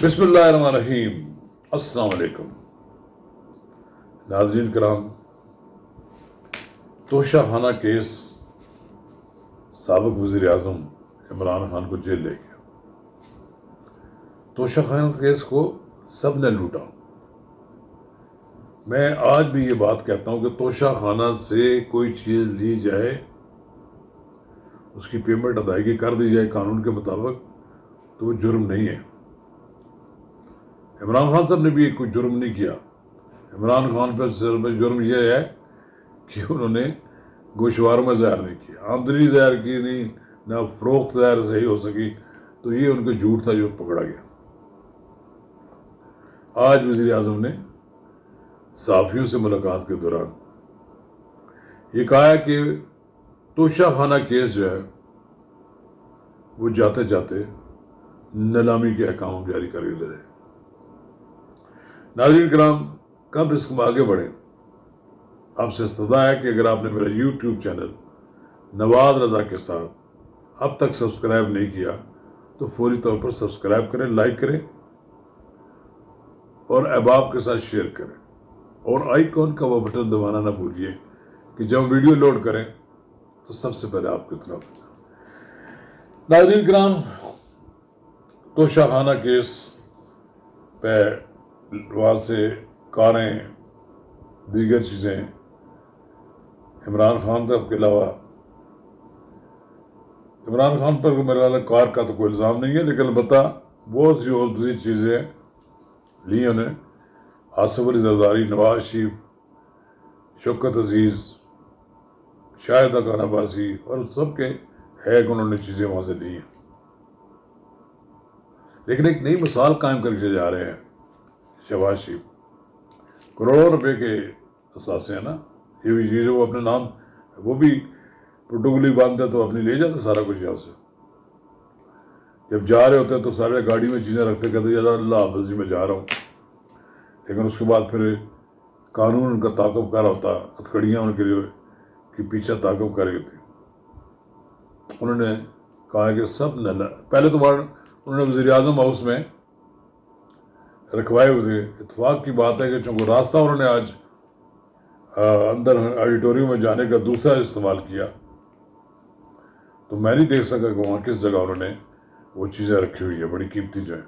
बिस्मिल्लाहिर्रहमानिर्रहीम। अस्सलाम वालेकुम नाज़रीन कराम। तोशाखाना केस साबिक़ वज़ीर आज़म इमरान खान को जेल ले गया। तोशाखाना केस को सब ने लूटा। मैं आज भी ये बात कहता हूँ कि तोशाखाना से कोई चीज़ ली जाए, उसकी पेमेंट अदायगी कर दी जाए कानून के मुताबिक, तो वो जुर्म नहीं है। इमरान खान साहब ने भी कोई जुर्म नहीं किया। इमरान खान पर सिर्फ जुर्म यह है कि उन्होंने गोशवारों में ज़ाहिर नहीं किया, आमदनी ज़ाहिर की नहीं, ना फ़रोख्त ज़ाहिर सही हो सकी, तो ये उनका झूठ था जो पकड़ा गया। आज वज़ीर आज़म ने सहाफ़ियों से मुलाकात के दौरान ये कहा है कि तोशाखाना केस जो है वो जाते जाते नीलामी के अहकाम जारी कर दे रहे। नाज़रीन कराम, कब इसको आगे बढ़ें, आपसे इस्तदा है कि अगर आपने मेरा YouTube चैनल नवाज रज़ा के साथ अब तक सब्सक्राइब नहीं किया तो फौरी तौर पर सब्सक्राइब करें, लाइक करें और अहबाब के साथ शेयर करें, और आइकॉन का वो बटन दबाना ना भूलिए कि जब वीडियो लोड करें तो सबसे पहले आपको इतना होगा। नाज़रीन कराम, तोशाखाना केस पे वहाँ से कारें, दीगर चीज़ें, इमरान खान तक के अलावा इमरान खान पर मेरा कार का तो कोई इल्ज़ाम नहीं है, लेकिन अलबत्ता बहुत सी और दूसरी चीज़ें ली उन्हें। आसिफ अली ज़रदारी, नवाज शरीफ, शौकत अजीज़, शाहिदा खान अब्बासी और सबके है कि उन्होंने चीज़ें वहाँ से ली हैं, लेकिन एक नई मिसाल कायम करके जा रहे हैं। शहबाज शरीफ करोड़ों रुपए के असासे हैं ना, ये भी चीज़ें वो अपने नाम, वो भी प्रोटोकॉली बांधते तो अपनी ले जाते सारा कुछ यहाँ से। जब जा रहे होते तो सारे गाड़ी में चीज़ें रखते, कहते यार अल्लाह हाफ़िज़ जी मैं जा रहा हूँ, लेकिन उसके बाद फिर कानून उनका ताक़ब होता, हथकड़ियाँ उनके लिए कि पीछे ताक़ब कर रही थी। उन्होंने कहा कि सब न पहले तो उन्होंने वज़ीर आज़म हाउस में रखवाए हुए थे। इत्तेफाक की बात है कि चूँकि रास्ता उन्होंने आज अंदर ऑडिटोरियम में जाने का दूसरा इस्तेमाल किया, तो मैं नहीं देख सका कि वहाँ किस जगह उन्होंने वो चीज़ें रखी हुई है, बड़ी कीमती जो है।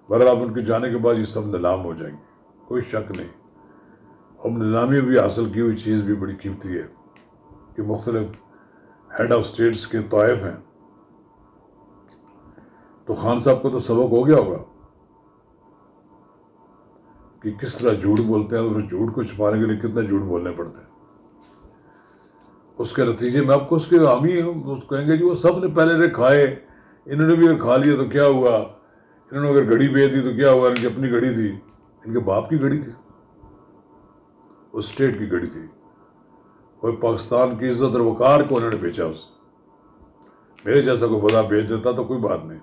बहरहाल उनके जाने के बाद ये सब नीलाम हो जाएंगे, कोई शक नहीं। और नीलामी भी हासिल की हुई चीज़ भी बड़ी कीमती है कि मुख्तलिफ हेड ऑफ स्टेट्स के तोहफ़े हैं। तो खान साहब को तो सबक हो गया होगा कि किस तरह झूठ बोलते हैं, और झूठ को छुपाने के लिए कितना झूठ बोलने पड़ते हैं। उसके नतीजे में आपको उसके हामी कहेंगे जी वो सब ने पहले खाए, इन्होंने भी अगर खा लिया तो क्या हुआ, इन्होंने अगर घड़ी बेच दी तो क्या हुआ, इनकी अपनी घड़ी थी, इनके बाप की घड़ी थी, उस स्टेट की घड़ी थी, और पाकिस्तान की इज्जत और वकार को उन्होंने बेचा। उस मेरे जैसा कोई बड़ा बेच देता तो कोई बात नहीं।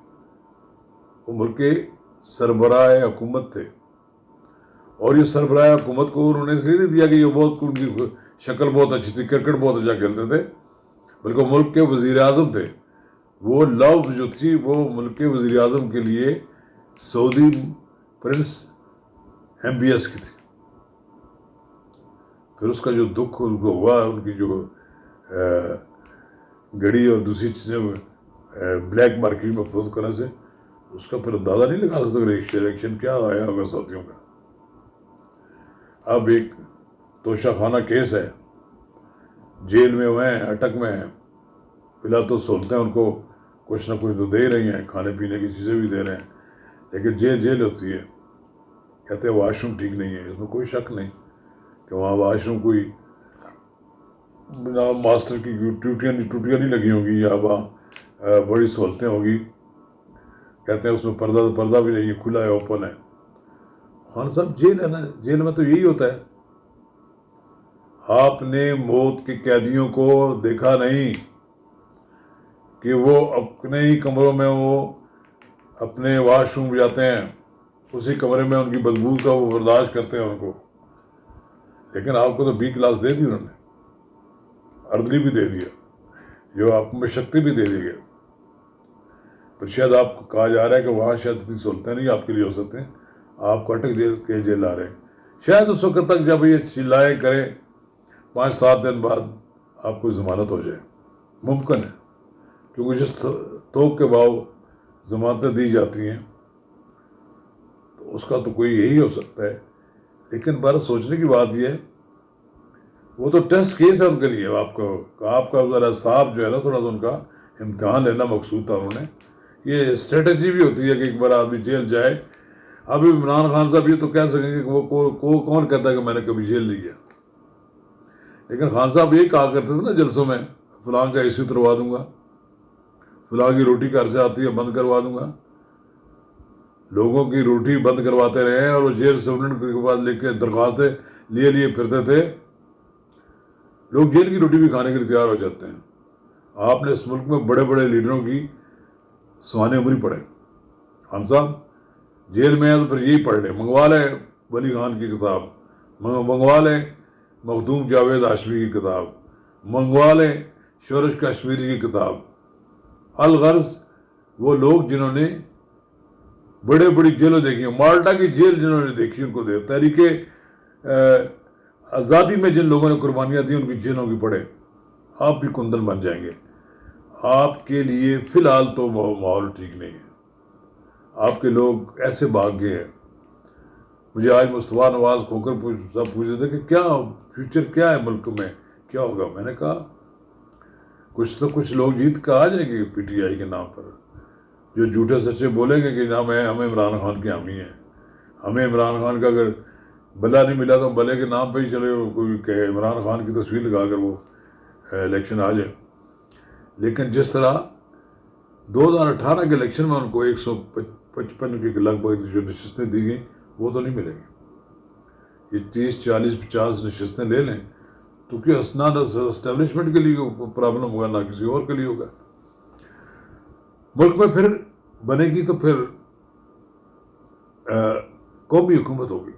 वो मुल्क के सरबराह हुकूमत थे, और ये सरबराह हुकूमत को उन्होंने इसलिए नहीं दिया कि ये बहुत उनकी शक्ल बहुत अच्छी थी, क्रिकेट बहुत अच्छा खेलते थे, बल्कि मुल्क के वज़ीर आज़म थे। वो लव जो थी वो मुल्क के वज़ीर आज़म के लिए सऊदी प्रिंस MBS की थी। फिर उसका जो दुख उनको हुआ, उनकी जो घड़ी और दूसरी चीज़ें ब्लैक मार्केट में फरोख्त करने से, उसका फिर अंदाज़ा नहीं लगा सकते रिएक्शन क्या आया होगा साथियों का। अब एक तोशाखाना केस है, जेल में हुए हैं, अटक में हैं, फिलहाल तो सहूलतें उनको कुछ ना कुछ तो दे रही हैं, खाने पीने की चीज़ें भी दे रहे हैं, लेकिन जेल होती है। कहते हैं वाशरूम ठीक नहीं है, इसमें कोई शक नहीं कि वहाँ वाशरूम कोई मास्टर की टूटियाँ नहीं लगी होंगी, या वहाँ बड़ी सहूलतें होगी। कहते हैं उसमें पर्दा भी नहीं है, खुला है, ओपन है। खान साहब जेल है ना, जेल में तो यही होता है। आपने मौत के कैदियों को देखा नहीं कि वो अपने ही कमरों में वो अपने वाशरूम जाते हैं, उसी कमरे में उनकी बदबू का वो बर्दाश्त करते हैं उनको, लेकिन आपको तो B क्लास दे दी उन्होंने, अर्दली भी दे दिया, जो आप में शक्ति भी दे दी गई। पर शायद आपको कहा जा रहा है कि वहाँ शायद इतनी सहूलतें नहीं आपके लिए हो सकते हैं, आपको अटक जेल ला रहे हैं। शायद उस वक्त तक जब ये चिल्लाए करें 5-7 दिन बाद आपको ज़मानत हो जाए, मुमकिन है, क्योंकि जिस थोक के भाव ज़मानतें दी जाती हैं तो उसका तो कोई यही हो सकता है। लेकिन बार सोचने की बात यह है, वो तो टेस्ट केस है उनके लिए। आपका ज़रा साहब जो है ना, थोड़ा सा उनका इम्तिहान लेना मकसूद था उन्होंने। ये स्ट्रेटजी भी होती है कि एक बार आदमी जेल जाए। अभी इमरान खान साहब ये तो कह सकेंगे कि वो कौन कहता है कि मैंने कभी जेल नहीं गया, लेकिन खान साहब ये कहा करते थे ना जलसों में, फलां का AC उतरवा दूंगा, फलां की रोटी घर से आती है बंद करवा दूंगा। लोगों की रोटी बंद करवाते रहे और वो जेल सुप्रीम के पास लेके दरख्वास्तें लिए फिरते थे। लोग जेल की रोटी भी खाने के लिए तैयार हो जाते हैं। आपने इस मुल्क में बड़े बड़े लीडरों की सुहाने उम्री पढ़े। खान साहब जेल में है तो फिर यही पढ़ ले, मंगवा ले वली खान की किताब, मंगवा ले मखदूम जावेद हाशमी की किताब, मंगवा ले शोरश कश्मीरी की किताब। अलगर्ज वो लोग जिन्होंने बड़े बड़ी जेलें देखी हैं, माल्टा की जेल जिन्होंने देखी उनको दे, तहरीके आज़ादी में जिन लोगों ने कुर्बानियाँ दी उनकी जेलों की पढ़े, आप भी कुंदन बन जाएंगे। आपके लिए फ़िलहाल तो माहौल ठीक नहीं है, आपके लोग ऐसे भाग गए हैं। मुझे आज मुस्तफ़ा नवाज़ खोकर सब पूछ रहे थे कि क्या फ्यूचर क्या है मुल्क में, क्या होगा। मैंने कहा कुछ लोग जीत कर आ जाएंगे PTI के नाम पर, जो झूठे सच्चे बोलेंगे कि ना हमें इमरान खान के हामी हैं, हमें इमरान खान का अगर भला नहीं मिला तो भले के नाम पे ही चले, कोई कहे इमरान खान की तस्वीर लगा कर वो इलेक्शन आ जाए। लेकिन जिस तरह 2018 के इलेक्शन में उनको 155 के लगभग जो नशस्तें दी गई वो तो नहीं मिलेंगी। ये 30, 40, 50 नशस्तें ले लें तो क्या ना एस्टेब्लिशमेंट के लिए प्रॉब्लम होगा ना किसी और के लिए होगा। मुल्क में फिर बनेगी तो फिर कौमी हुकूमत होगी,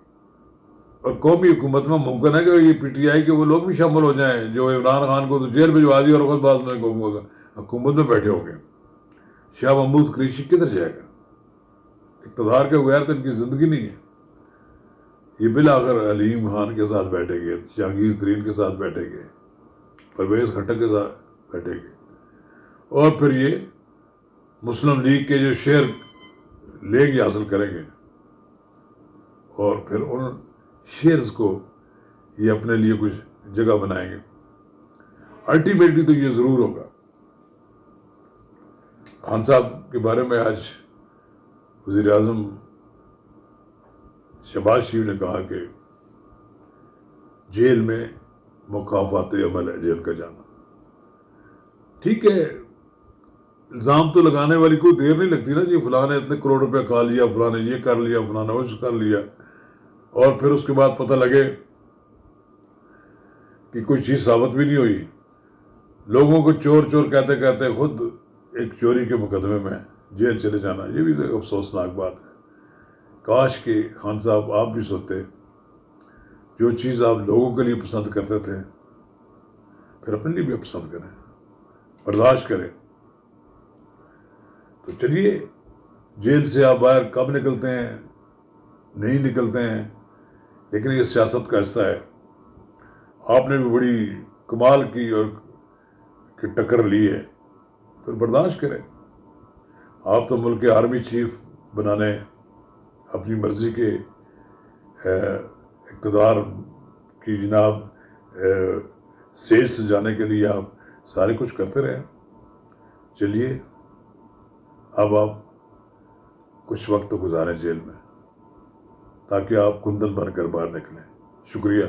और कौमी हुकूमत में मुमकिन है कि ये PTI के वो लोग भी शामिल हो जाएं जो इमरान खान को तो जेल भिजवा दिया और खुद बाद में हुकूमत में बैठे होंगे। शाह महमूद कुरैशी किधर जाएगा? इक़्तिदार के बगैर तो इनकी ज़िंदगी नहीं है। ये बिलाखिर अलीम खान के साथ बैठेंगे, जहांगीर तरीन के साथ बैठेंगे, परवेज़ खट्टक के साथ बैठेंगे, और फिर ये मुस्लिम लीग के जो शेयर लेंगे हासिल करेंगे, और फिर उन शेयर्स को ये अपने लिए कुछ जगह बनाएंगे। अल्टीमेटली तो ये ज़रूर होगा। खान साहब के बारे में आज वज़ीर-ए-आज़म शहबाज शरीफ ने कहा कि जेल में मुखाफ़ात अमल है जेल का जाना। ठीक है, इल्ज़ाम तो लगाने वाली कोई देर नहीं लगती ना जी, फलां ने इतने करोड़ रुपया खा लिया, फलां ने ये कर लिया, फलां ने वो कर लिया, और फिर उसके बाद पता लगे कि कोई चीज़ साबित भी नहीं हुई। लोगों को चोर चोर कहते कहते खुद एक चोरी के मुकदमे में जेल चले जाना, ये भी तो अफसोसनाक बात है। काश कि खान साहब आप भी सोचते, जो चीज़ आप लोगों के लिए पसंद करते थे फिर अपने लिए भी पसंद करें, बर्दाश्त करें। तो चलिए, जेल से आप बाहर कब निकलते हैं नहीं निकलते हैं, लेकिन ये सियासत का हिस्सा है। आपने भी बड़ी कमाल की और की टक्कर ली है, फिर बर्दाश्त करें। आप तो मुल्क के आर्मी चीफ बनाने अपनी मर्ज़ी के इक़्तिदार की जनाब सेज सजाने के लिए आप सारे कुछ करते रहे। चलिए, अब आप कुछ वक्त तो गुजारें जेल में, ताकि आप कुंदन बनकर बाहर निकलें। शुक्रिया।